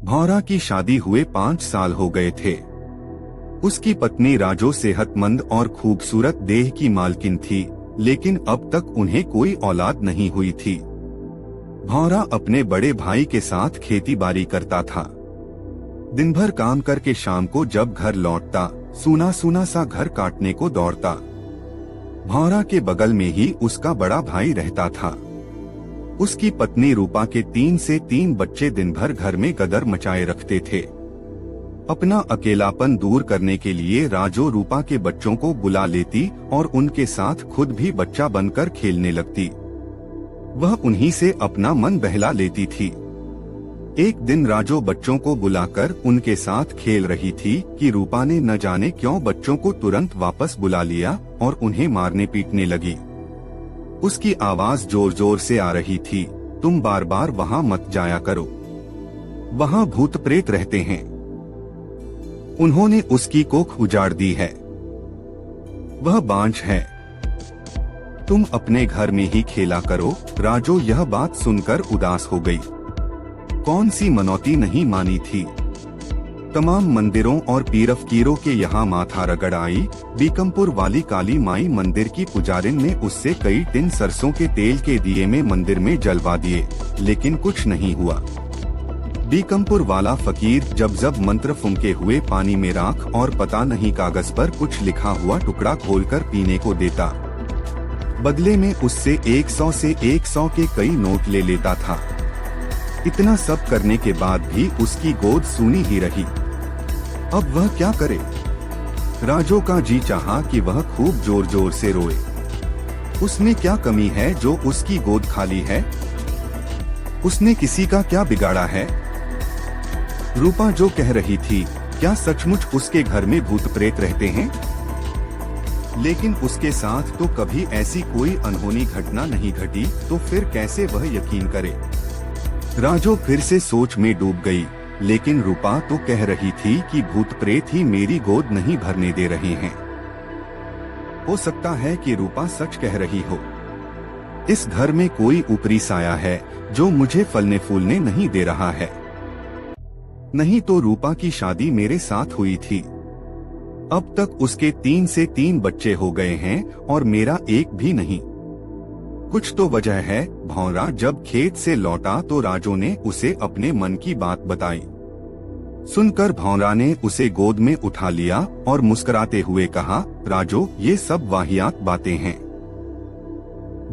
भौरा की शादी हुए 5 साल हो गए थे। उसकी पत्नी राजो सेहतमंद और खूबसूरत देह की मालकिन थी, लेकिन अब तक उन्हें कोई औलाद नहीं हुई थी। भौरा अपने बड़े भाई के साथ खेती बाड़ी करता था। दिन भर काम करके शाम को जब घर लौटता, सूना सूना सा घर काटने को दौड़ता। भौरा के बगल में ही उसका बड़ा भाई रहता था। उसकी पत्नी रूपा के 3 से 3 बच्चे दिन भर घर में गदर मचाए रखते थे। अपना अकेलापन दूर करने के लिए राजो रूपा के बच्चों को बुला लेती और उनके साथ खुद भी बच्चा बनकर खेलने लगती। वह उन्हीं से अपना मन बहला लेती थी। एक दिन राजो बच्चों को बुलाकर उनके साथ खेल रही थी कि रूपा ने न जाने क्यों बच्चों को तुरंत वापस बुला लिया और उन्हें मारने पीटने लगी। उसकी आवाज जोर जोर से आ रही थी, तुम बार बार वहाँ मत जाया करो, वहाँ भूत प्रेत रहते हैं। उन्होंने उसकी कोख उजाड़ दी है, वह बांझ है, तुम अपने घर में ही खेला करो। राजो यह बात सुनकर उदास हो गई। कौन सी मनौती नहीं मानी थी। तमाम मंदिरों और पीर फकीरों के यहाँ माथा रगड़ आई। बीकमपुर वाली काली माई मंदिर की पुजारिन ने उससे कई टिन सरसों के तेल के दिए में मंदिर में जलवा दिए, लेकिन कुछ नहीं हुआ। बीकमपुर वाला फकीर जब मंत्र फूंके हुए पानी में राख और पता नहीं कागज पर कुछ लिखा हुआ टुकड़ा खोलकर पीने को देता। बदले में उससे 100 से 100 के कई नोट ले लेता था। इतना सब करने के बाद भी उसकी गोद सूनी ही रही। अब वह क्या करे। राजो का जी चाहा कि वह खूब जोर जोर से रोए। उसमें क्या कमी है जो उसकी गोद खाली है। उसने किसी का क्या बिगाड़ा है। रूपा जो कह रही थी, क्या सचमुच उसके घर में भूत प्रेत रहते हैं। लेकिन उसके साथ तो कभी ऐसी कोई अनहोनी घटना नहीं घटी, तो फिर कैसे वह यकीन करे। राजो फिर से सोच में डूब गई। लेकिन रूपा तो कह रही थी कि भूत प्रेत ही मेरी गोद नहीं भरने दे रहे हैं। हो सकता है कि रूपा सच कह रही हो। इस घर में कोई ऊपरी साया है जो मुझे फलने फूलने नहीं दे रहा है। नहीं तो रूपा की शादी मेरे साथ हुई थी। अब तक उसके 3 से 3 बच्चे हो गए हैं और मेरा एक भी नहीं। कुछ तो वजह है। भौरा जब खेत से लौटा तो राजो ने उसे अपने मन की बात बताई। सुनकर भौरा ने उसे गोद में उठा लिया और मुस्कुराते हुए कहा, राजो ये सब वाहियात बातें हैं,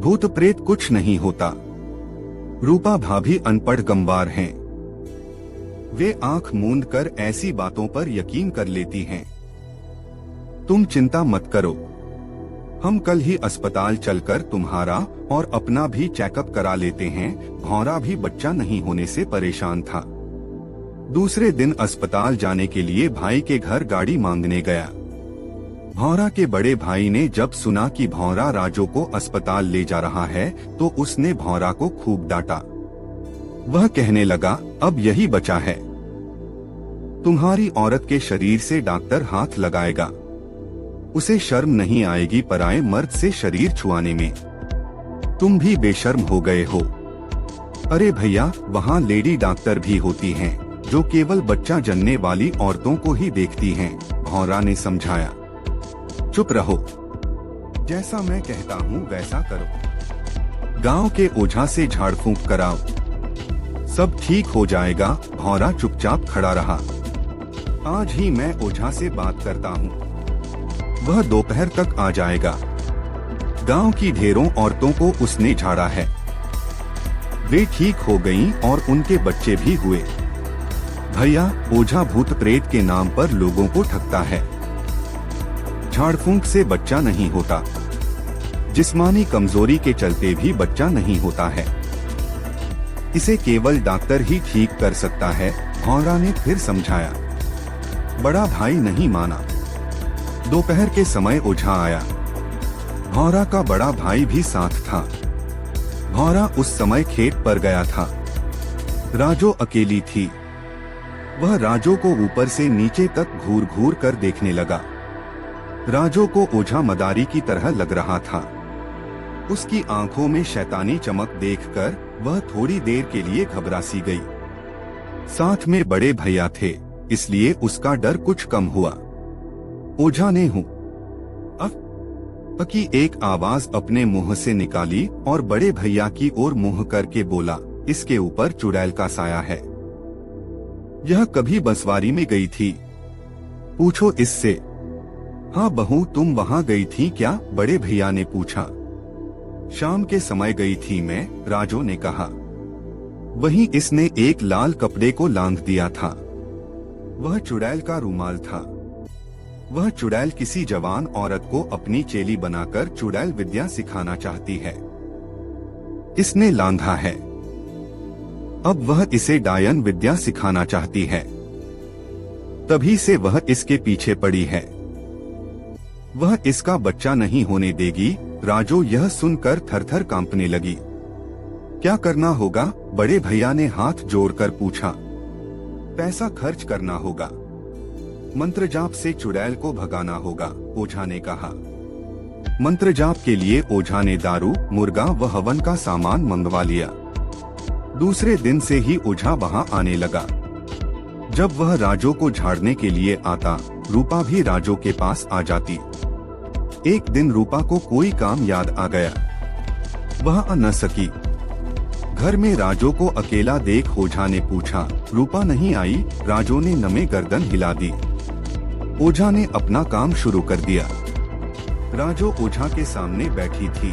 भूत प्रेत कुछ नहीं होता। रूपा भाभी अनपढ़ गंवार हैं। वे आंख मूंद कर ऐसी बातों पर यकीन कर लेती हैं। तुम चिंता मत करो, हम कल ही अस्पताल चलकर तुम्हारा और अपना भी चेकअप करा लेते हैं। भौरा भी बच्चा नहीं होने से परेशान था। दूसरे दिन अस्पताल जाने के लिए भाई के घर गाड़ी मांगने गया। भौरा के बड़े भाई ने जब सुना कि भौरा राजो को अस्पताल ले जा रहा है तो उसने भौरा को खूब डांटा। वह कहने लगा, अब यही बचा है, तुम्हारी औरत के शरीर से डॉक्टर हाथ लगाएगा, उसे शर्म नहीं आएगी पराए मर्द से शरीर छुआने में। तुम भी बेशर्म हो गए हो। अरे भैया, वहाँ लेडी डॉक्टर भी होती हैं जो केवल बच्चा जनने वाली औरतों को ही देखती हैं, भौरा ने समझाया। चुप रहो, जैसा मैं कहता हूँ वैसा करो। गांव के ओझा से झाड़ फूंक कराओ, सब ठीक हो जाएगा। भौरा चुपचाप खड़ा रहा। आज ही मैं ओझा से बात करता हूँ, वह दोपहर तक आ जाएगा। गांव की ढेरों औरतों को उसने झाड़ा है, वे ठीक हो गईं और उनके बच्चे भी हुए। भैया, ओझा भूत प्रेत के नाम पर लोगों को ठगता है। झाड़ फूंक से बच्चा नहीं होता, जिस्मानी कमजोरी के चलते भी बच्चा नहीं होता है। इसे केवल डॉक्टर ही ठीक कर सकता है, भौरा ने फिर समझाया। बड़ा भाई नहीं माना। दोपहर के समय ओझा आया। भौरा का बड़ा भाई भी साथ था। भौरा उस समय खेत पर गया था। राजो अकेली थी। वह राजो को ऊपर से नीचे तक घूर घूर कर देखने लगा। राजो को ओझा मदारी की तरह लग रहा था। उसकी आंखों में शैतानी चमक देखकर वह थोड़ी देर के लिए घबरा सी गई। साथ में बड़े भैया थे, इसलिए उसका डर कुछ कम हुआ। ओझा ने हूँ की एक आवाज अपने मुंह से निकाली और बड़े भैया की ओर मुंह करके बोला, इसके ऊपर चुड़ैल का साया है। यह कभी बंसवारी में गई थी? पूछो इससे। हाँ बहू, तुम वहाँ गई थी क्या? बड़े भैया ने पूछा। शाम के समय गई थी मैं, राजू ने कहा। वहीं इसने एक लाल कपड़े को लांघ दिया था। वह चुड़ैल का रूमाल था। वह चुड़ैल किसी जवान औरत को अपनी चेली बनाकर चुड़ैल विद्या सिखाना चाहती है। इसने लांघा है। अब वह इसे डायन विद्या सिखाना चाहती है। तभी से वह इसके पीछे पड़ी है। वह इसका बच्चा नहीं होने देगी। राजू यह सुनकर थरथर कांपने लगी। क्या करना होगा? बड़े भैया ने हाथ जोड़कर पूछा। पैसा खर्च करना होगा। मंत्र जाप से चुड़ैल को भगाना होगा, ओझा ने कहा। मंत्र जाप के लिए ओझा ने दारू, मुर्गा व हवन का सामान मंगवा लिया। दूसरे दिन से ही ओझा वहां आने लगा। जब वह राजू को झाड़ने के लिए आता, रूपा भी राजू के पास आ जाती। एक दिन रूपा को कोई काम याद आ गया। वह आ न सकी। घर में राजू को अकेला देख ओझा ने पूछा, रूपा नहीं आई? राजू ने नमे गर्दन हिला दी। ओझा ने अपना काम शुरू कर दिया। राजू ओझा के सामने बैठी थी।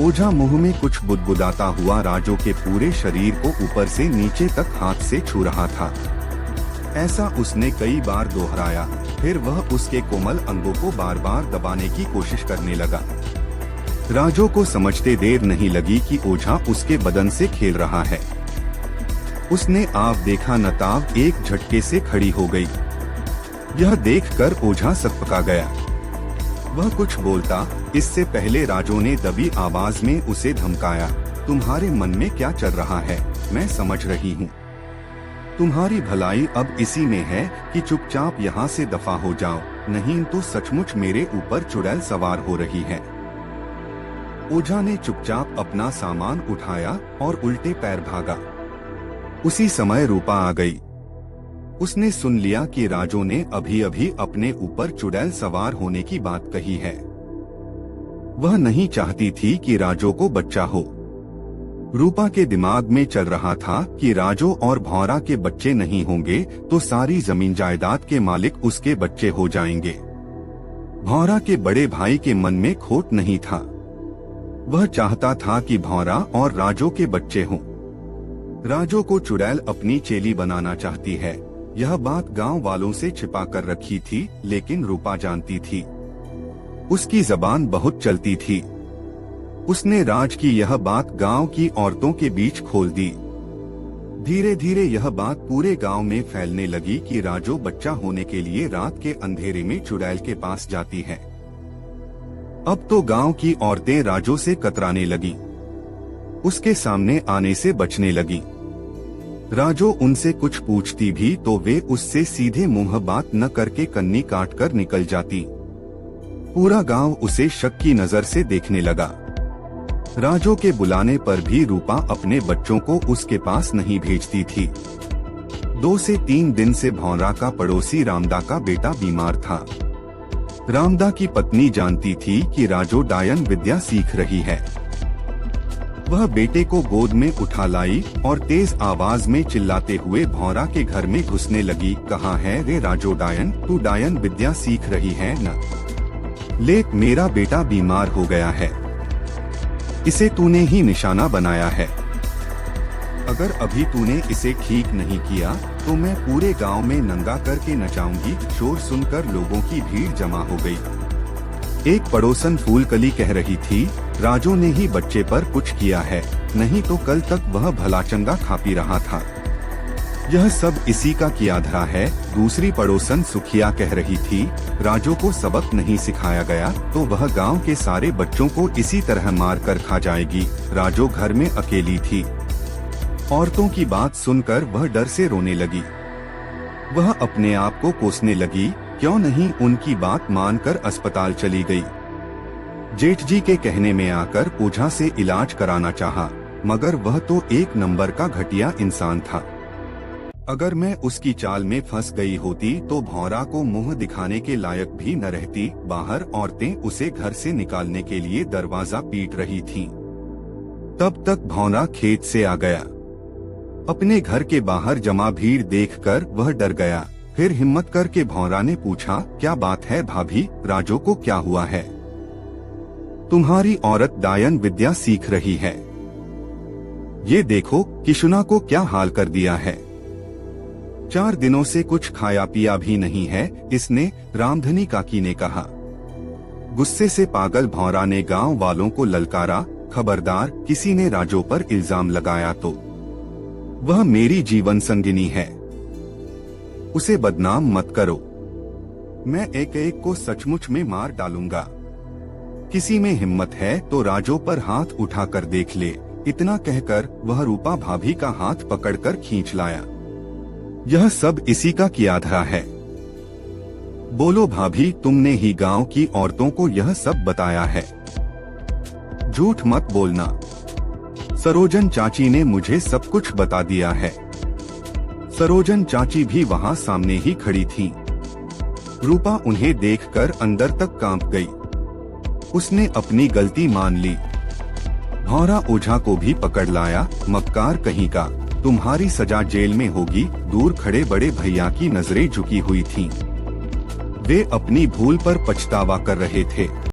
ओझा मुंह में कुछ बुदबुदाता हुआ राजू के पूरे शरीर को ऊपर से नीचे तक हाथ से छू रहा था। ऐसा उसने कई बार दोहराया। फिर वह उसके कोमल अंगों को बार बार दबाने की कोशिश करने लगा। राजू को समझते देर नहीं लगी कि ओझा उसके बदन से खेल रहा है। उसने आव देखा न ताव एक झटके से खड़ी हो गई। यह देखकर ओझा सकपका गया। वह कुछ बोलता, इससे पहले राजू ने दबी आवाज में उसे धमकाया, तुम्हारे मन में क्या चल रहा है? मैं समझ रही हूँ। तुम्हारी भलाई अब इसी में है कि चुपचाप यहाँ से दफा हो जाओ, नहीं तो सचमुच मेरे ऊपर चुड़ैल सवार हो रही है। ओझा ने चुपचाप अपना सामान उठाया और उल्टे पैर भागा। उसी समय रूपा आ गई। उसने सुन लिया कि राजू ने अभी अभी अपने ऊपर चुड़ैल सवार होने की बात कही है। वह नहीं चाहती थी कि राजू को बच्चा हो। रूपा के दिमाग में चल रहा था कि राजू और भौरा के बच्चे नहीं होंगे तो सारी जमीन जायदाद के मालिक उसके बच्चे हो जाएंगे। भौरा के बड़े भाई के मन में खोट नहीं था। वह चाहता था कि भौरा और राजू के बच्चे हों। राजू को चुड़ैल अपनी चेली बनाना चाहती है। यह बात गांव वालों से छिपा कर रखी थी, लेकिन रूपा जानती थी। उसकी जबान बहुत चलती थी। उसने राज की यह बात गांव की औरतों के बीच खोल दी। धीरे धीरे यह बात पूरे गांव में फैलने लगी कि राजू बच्चा होने के लिए रात के अंधेरे में चुड़ैल के पास जाती है। अब तो गांव की औरतें राजू से कतराने लगी। उसके सामने आने से बचने लगी। राजू उनसे कुछ पूछती भी तो वे उससे सीधे मुंह बात न करके कन्नी काट कर निकल जाती। पूरा गांव उसे शक की नजर से देखने लगा। राजू के बुलाने पर भी रूपा अपने बच्चों को उसके पास नहीं भेजती थी। 2 से 3 दिन से भौरा का पड़ोसी रामदा का बेटा बीमार था। रामदा की पत्नी जानती थी कि राजू डायन विद्या सीख रही है। वह बेटे को गोद में उठा लाई और तेज आवाज में चिल्लाते हुए भौरा के घर में घुसने लगी। कहाँ है रे राजू डायन? तू डायन विद्या सीख रही है न? ले, मेरा बेटा बीमार हो गया है। इसे तूने ही निशाना बनाया है। अगर अभी तूने इसे ठीक नहीं किया तो मैं पूरे गांव में नंगा करके नचाऊंगी। शोर सुनकर लोगों की भीड़ जमा हो गई। एक पड़ोसन फूलकली कह रही थी, राजू ने ही बच्चे पर कुछ किया है, नहीं तो कल तक वह भला चंगा खा पी रहा था। यह सब इसी का किया धरा है। दूसरी पड़ोसन सुखिया कह रही थी, राजू को सबक नहीं सिखाया गया तो वह गांव के सारे बच्चों को इसी तरह मार कर खा जाएगी। राजू घर में अकेली थी। औरतों की बात सुनकर वह डर से रोने लगी। वह अपने आप को कोसने लगी, क्यों नहीं उनकी बात मानकर अस्पताल चली गई। जेठ जी के कहने में आकर ओझा से इलाज कराना चाहा, मगर वह तो एक नंबर का घटिया इंसान था। अगर मैं उसकी चाल में फंस गई होती तो भौरा को मुंह दिखाने के लायक भी न रहती। बाहर औरतें उसे घर से निकालने के लिए दरवाजा पीट रही थीं। तब तक भौरा खेत से आ गया। अपने घर के बाहर जमा भीड़ देखकर वह डर गया। फिर हिम्मत करके भौरा ने पूछा, क्या बात है भाभी, राजो को क्या हुआ है? तुम्हारी औरत डायन विद्या सीख रही है। ये देखो किशुना को क्या हाल कर दिया है। 4 दिनों से कुछ खाया पिया भी नहीं है इसने, रामधनी काकी ने कहा। गुस्से से पागल भौरा ने गांव वालों को ललकारा, खबरदार किसी ने राजो पर इल्जाम लगाया तो वह मेरी जीवन संगिनी है, उसे बदनाम मत करो। मैं एक एक को सचमुच में मार डालूंगा। किसी में हिम्मत है तो राजो पर हाथ उठाकर देख ले। इतना कहकर वह रूपा भाभी का हाथ पकड़कर खींच लाया। यह सब इसी का किया धरा है। बोलो भाभी, तुमने ही गांव की औरतों को यह सब बताया है? झूठ मत बोलना। सरोजन चाची ने मुझे सब कुछ बता दिया है। सरोजन चाची भी वहां सामने ही खड़ी थी। रूपा उन्हें देखकर अंदर तक कांप गई। उसने अपनी गलती मान ली। भौरा ओझा को भी पकड़ लाया। मक्कार कहीं का, तुम्हारी सजा जेल में होगी। दूर खड़े बड़े भैया की नजरें झुकी हुई थीं। वे अपनी भूल पर पछतावा कर रहे थे।